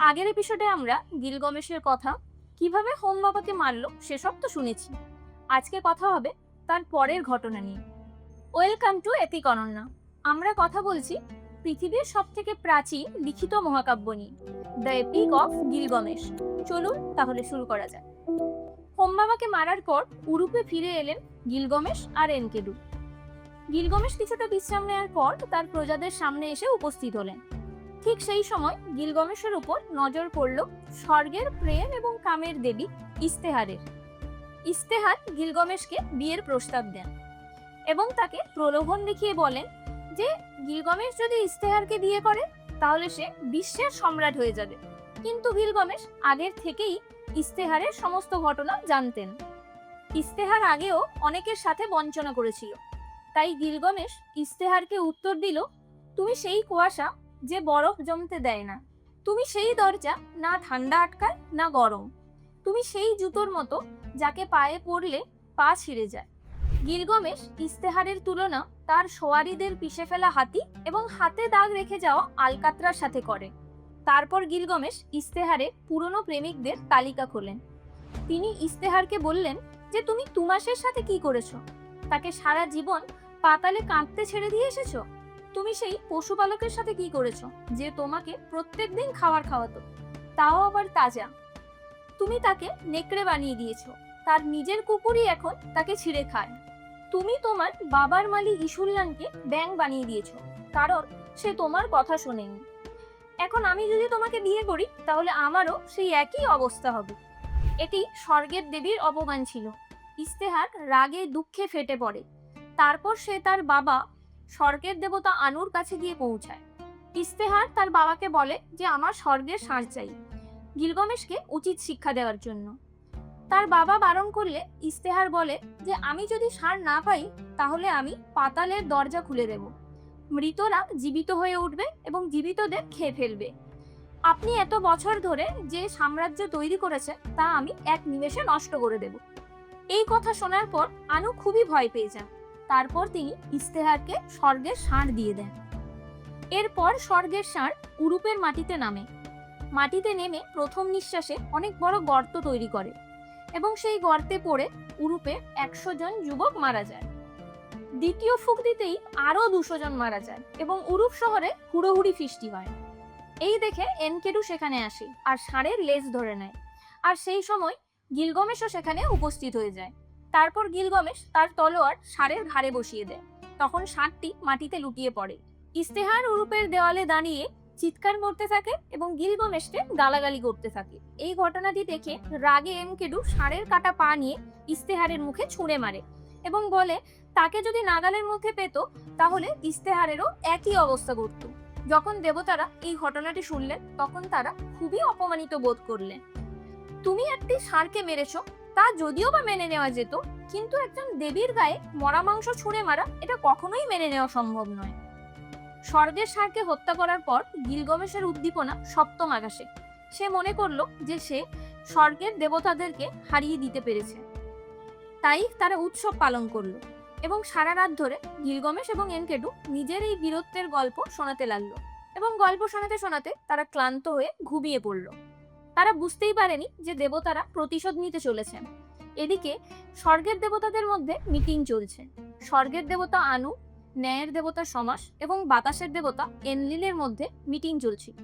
আগের এপিসোডে আমরা গিলগমেশের কথা, কিভাবে হোম বাবাকে মারলো সেসব তো শুনেছি। আজকে কথা হবে তার পরের ঘটনা নিয়ে। Welcome to epic Ananya. আমরা কথা বলছি পৃথিবীর সব থেকে প্রাচীন লিখিত মহাকাব্য নিয়ে, দ্য এপিক অফ গিলগমেশ। চলুন তাহলে শুরু করা যাক। হোম বাবাকে মারার পর উরুপে ফিরে এলেন গিলগমেশ আর এনকেডু। গিলগমেশ কিছুটা বিশ্রাম নেওয়ার পর তার প্রজাদের সামনে এসে উপস্থিত হলেন। ঠিক সেই সময় গিলগমেশের উপর নজর পড়ল স্বর্গের প্রেম এবং কামের দেবী ইস্তেহারের। ইস্তেহার গিলগমেশকে বিয়ের প্রস্তাব দেন এবং তাকে প্রলোভন দেখিয়ে বলেন যে গিলগমেশ যদি ইস্তেহারকে বিয়ে করে তাহলে সে বিশ্বের সম্রাট হয়ে যাবে। কিন্তু গিলগমেশ আগের থেকেই ইস্তেহারের সমস্ত ঘটনা জানতেন। ইস্তেহার আগেও অনেকের সাথে বঞ্চনা করেছিল, তাই গিলগমেশ ইস্তেহারকে উত্তর দিল, তুমি সেই কুয়াশা যে বরফ জমতে দেয় না, তুমি সেই দরজা না ঠান্ডা আটকায় না গরম, তুমি সেই জুতোর মতো যাকে পায়ে পড়লে পা ছিঁড়ে যায়। গিলগমেশ ইস্তেহারের তুলনা তার সোয়ারিদের পিষে ফেলা হাতি এবং হাতে দাগ রেখে যাওয়া আলকাতরার সাথে করে। তারপর গিলগমেশ ইস্তেহারের পুরনো প্রেমিকদের তালিকা খোলেন। তিনি ইস্তেহারকে বললেন যে তুমি তুমাসের সাথে কি করেছো? তাকে সারা জীবন পাতালে কাঁদতে ছেড়ে দিয়ে এসেছো। তুমি সেই পশুপালকের সাথে কি করেছো যে তোমাকে প্রত্যেকদিন খাবার খাওয়াতো, তাও আবার তাজা? তুমি তাকে নেকড়ে বানিয়ে দিয়েছো, তার নিজের কুকুরই এখন তাকে ছিঁড়ে খায়। তুমি তোমার বাবার মালি ইসুল্লানকে ব্যাঙ বানিয়ে দিয়েছো, কারণ সে তোমার কথা শোনেনি। এখন আমি যদি তোমাকে বিয়ে করি তাহলে আমারও সেই একই অবস্থা হবে। এটি স্বর্গের দেবীর অপমান ছিল। ইস্তেহার রাগে দুঃখে ফেটে পড়ে। তারপর সে তার বাবা স্বর্গের দেবতা আনুর কাছে গিয়ে পৌঁছায়। ইস্তেহার তার বাবাকে বলে যে আমার স্বর্গের ষাঁড় চাই, গিলগমেশকে উচিত শিক্ষা দেওয়ার জন্য। তার বাবা বারণ করলে ইস্তেহার বলে যে আমি যদি ষাঁড় না পাই তাহলে আমি পাতালের দরজা খুলে দেব, মৃতরা জীবিত হয়ে উঠবে এবং জীবিতদের খেয়ে ফেলবে। আপনি এত বছর ধরে যে সাম্রাজ্য তৈরি করেছে তা আমি এক নিমেষে নষ্ট করে দেব। এই কথা শোনার পর আনু খুবই ভয় পেয়ে যান। তারপর তিনি ইস্তেহারকে স্বর্গের ষাঁড় দিয়ে দেন। এরপর স্বর্গের ষাঁড় উরুপের মাটিতে নামে। মাটিতে নেমে প্রথম নিঃশ্বাসে অনেক বড় গর্ত তৈরি করে এবং সেই গর্তে পড়ে উরুপে 100 জন যুবক মারা যায়। দ্বিতীয় ফুঁক দিতেই আরো 200 জন মারা যায় এবং উরুপ শহরে হুড়োহুড়ি সৃষ্টি হয়। এই দেখে এনকেডু সেখানে আসে আর ষাঁড়ের লেজ ধরে নেয়। আর সেই সময় গিলগমেশও সেখানে উপস্থিত হয়ে যায়। তারপর গিলগমেশ তার তলোয়ার ষাঁড়ের ঘাড়ে বসিয়ে দেয়। তখন ষাঁড়টি মাটিতে লুটিয়ে পড়ে। ইস্তেহার উরুপের দেওয়ালে দাঁড়িয়ে চিৎকার করতে থাকে এবং গিলগমেশকে গালাগালি করতে থাকে। এই ঘটনাটি দেখে রাগে এনকেডু ষাঁড়ের কাটা পা নিয়ে ইস্তেহারের মুখে ছুঁড়ে মারে এবং বলে তাকে যদি নাগালের মুখে পেত তাহলে ইস্তেহারেরও একই অবস্থা ঘটত। যখন দেবতারা এই ঘটনাটি শুনলেন তখন তারা খুবই অপমানিত বোধ করলেন। তুমি একটি ষাঁড়কে মেরেছো, তা যদিও বা মেনে নেওয়া যেত, কিন্তু একজন দেবীর গায়ে মরা মাংস ছুঁড়ে মারা এটা কখনোই মেনে নেওয়া সম্ভব নয়। স্বর্গের ষাঁড়কে হত্যা করার পর গিলগমেশের উদ্দীপনা সপ্তম আকাশে। সে মনে করলো যে সে স্বর্গের দেবতাদেরকে হারিয়ে দিতে পেরেছে, তাই তারা উৎসব পালন করলো এবং সারা রাত ধরে গিলগমেশ এবং এনকেডু নিজের এই বীরত্বের গল্প শোনাতে লাগলো এবং গল্প শোনাতে শোনাতে তারা ক্লান্ত হয়ে ঘুমিয়ে পড়ল। তারা বুঝতেই পারেনি যে দেবতারা প্রতিশোধ নিতে চলেছেন। এদিকে স্বর্গের দেবতাদের মধ্যে মিটিং চলছে। স্বর্গের দেবতা আনু, ন্যায়ের দেবতা সমাস এবং বাতাসের দেবতা এনলিলের মধ্যে মিটিং চলছিল।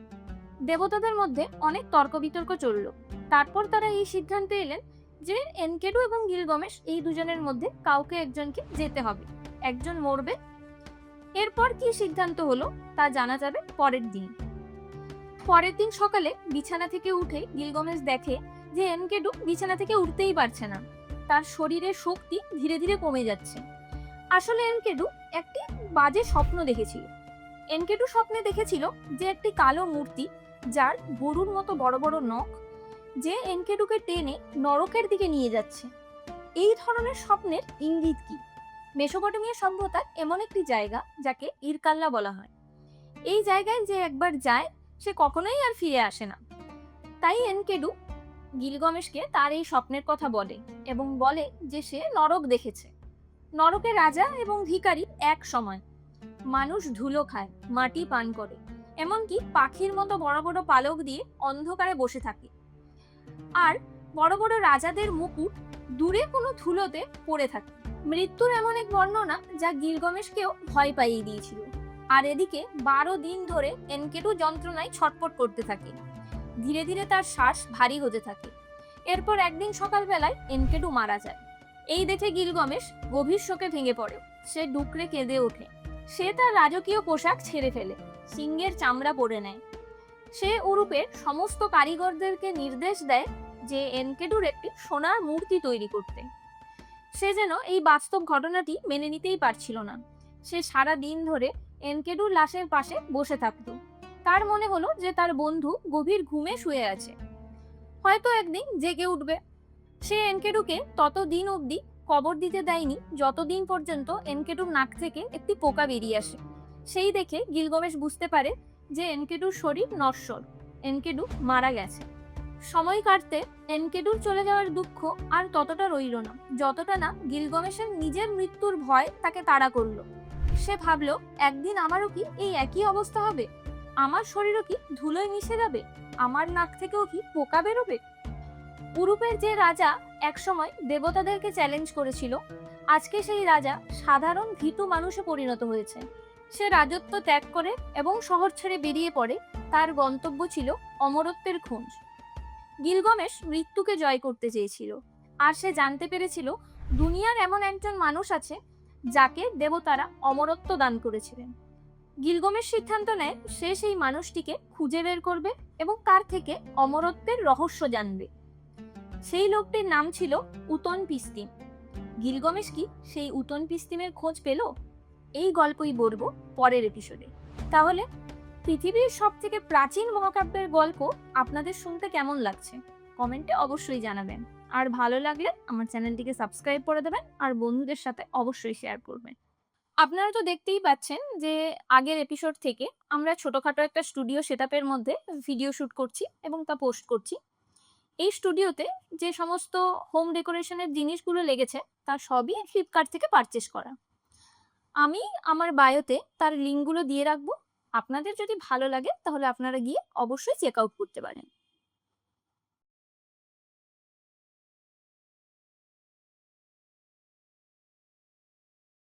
দেবতাদের মধ্যে অনেক তর্ক বিতর্ক চলল। তারপর তারা এই সিদ্ধান্তে এলেন যে এনকেডু এবং গিলগমেশ এই দুজনের মধ্যে কাউকে একজনকে যেতে হবে, একজন মরবে। এরপর কি সিদ্ধান্ত হলো তা জানা যাবে পরের দিন। পরের দিন সকালে বিছানা থেকে উঠে গিলগমেশ দেখে যে এনকেডু বিছানা থেকে উঠতেই পারছে না, তার শরীরের শক্তি ধীরে ধীরে কমে যাচ্ছে। আসলে এনকেডু একটি বাজে স্বপ্ন দেখেছিল। এনকেডু স্বপ্নে দেখেছিল যে একটি কালো মূর্তি যার গরুর মতো বড় বড় নখ, যে এনকেডুকে টেনে নরকের দিকে নিয়ে যাচ্ছে। এই ধরনের স্বপ্নের ইঙ্গিত কি? মেসোপটেমিয়া সভ্যতার এমন একটি জায়গা যাকে ইরকাল্লা বলা হয়। এই জায়গায় যে একবার যায় সে কখনোই আর ফিরে আসে না। তাই এনকেডু গিলগমেশকে তার এই স্বপ্নের কথা বলে এবং বলে যে সে নরক দেখেছে। নরকের রাজা এবং ভিখারি এক সময়। মানুষ ধুলো খায়, মাটি পান করে, এমনকি পাখির মতো বড় বড় পালক দিয়ে অন্ধকারে বসে থাকে। আর বড় বড় রাজাদের মুকুট দূরে কোনো ধুলোতে পড়ে থাকে। মৃত্যুর এমন এক বর্ণনা যা গিলগামেশকেও ভয় পাইয়ে দিয়েছিল। আর এদিকে 12 দিন ধরে এনকেডু যন্ত্রণায় ছটফট করতে থাকে। ধীরে ধীরে তার শ্বাস ভারী হতে থাকে। এরপর একদিন সকালবেলায় এনকেডু মারা যায়। এই দেখে গিলগামেশ গভীর শোকে ভেঙে পড়ে। সে ডুকরে কেঁদে ওঠে। সে তার রাজকীয় পোশাক ছেড়ে ফেলে, সিংহের চামড়া পরে নেয়। সে উরুপের সমস্ত কারিগরদেরকে নির্দেশ দেয় যে এনকেডুর একটি সোনার মূর্তি তৈরি করতে। সে যেন এই বাস্তব ঘটনাটি মেনে নিতেই পারছিল না। সে সারা দিন ধরে এনকেডুর লাশের পাশে বসে থাকতো। তার মনে হলো যে তার বন্ধু গভীর ঘুমে শুয়ে আছে, হয়তো একদিন জেগে উঠবে। সে এনকেডুকে ততদিন অবধি কবর দিতে দেয়নি যতদিন পর্যন্ত এনকেডুর নাক থেকে একটি পোকা বেরিয়ে আসে। সেই দেখে গিলগামেশ বুঝতে পারে যে এনকেডুর শরীর নশ্বর, এনকেডু মারা গেছে। সময় কাটতে এনকেডুর চলে যাওয়ার দুঃখ আর ততটা রইল না, যতটা না গিলগামেশের নিজের মৃত্যুর ভয় তাকে তাড়া করলো। সে ভাবলো, একদিন আমারও কি এই একই অবস্থা হবে? আমার শরীরও কি ধুলোয় মিশে যাবে? আমার নাক থেকেও কি পোকা বেরোবে? উরুপের যে রাজা একসময় দেবতাদেরকে চ্যালেঞ্জ করেছিল, আজকে সেই রাজা সাধারণ ভীতু মানুষে পরিণত হয়েছে। সে রাজত্ব ত্যাগ করে এবং শহর ছেড়ে বেরিয়ে পড়ে। তার গন্তব্য ছিল অমরত্বের খোঁজ। গিলগামেশ মৃত্যুকে জয় করতে চেয়েছিল, আর সে জানতে পেরেছিল দুনিয়ার এমন একজন মানুষ আছে যাকে দেবতারা অমরত্ব দান করেছিলেন। গিলগামেশ সিদ্ধান্ত নেয় সে সেই মানুষটিকে খুঁজে বের করবে এবং তার থেকে অমরত্বের রহস্য জানবে। সেই লোকটির নাম ছিল উতন পিস্তিম। গিলগামেশ কি সেই উতন পিস্তিমের খোঁজ পেল? এই গল্পই বলবো পরের এপিসোডে। তাহলে পৃথিবীর সব থেকে প্রাচীন মহাকাব্যের গল্প আপনাদের শুনতে কেমন লাগছে কমেন্টে অবশ্যই জানাবেন। আর ভালো লাগলে আমার চ্যানেলটিকে সাবস্ক্রাইব করে দেবেন আর বন্ধুদের সাথে অবশ্যই শেয়ার করবেন। আপনারা তো দেখতেই পাচ্ছেন যে আগের এপিসোড থেকে আমরা ছোটখাটো একটা স্টুডিও সেটআপের মধ্যে ভিডিও শুট করছি এবং তা পোস্ট করছি। এই স্টুডিওতে যে সমস্ত হোম ডেকোরেশনের জিনিসগুলো লেগেছে তা সবই ফ্লিপকার্ট থেকে পারচেস করা। আমি আমার বায়োতে তার লিঙ্কগুলো দিয়ে রাখবো। আপনাদের যদি ভালো লাগে তাহলে আপনারা গিয়ে অবশ্যই চেক আউট করতে পারেন।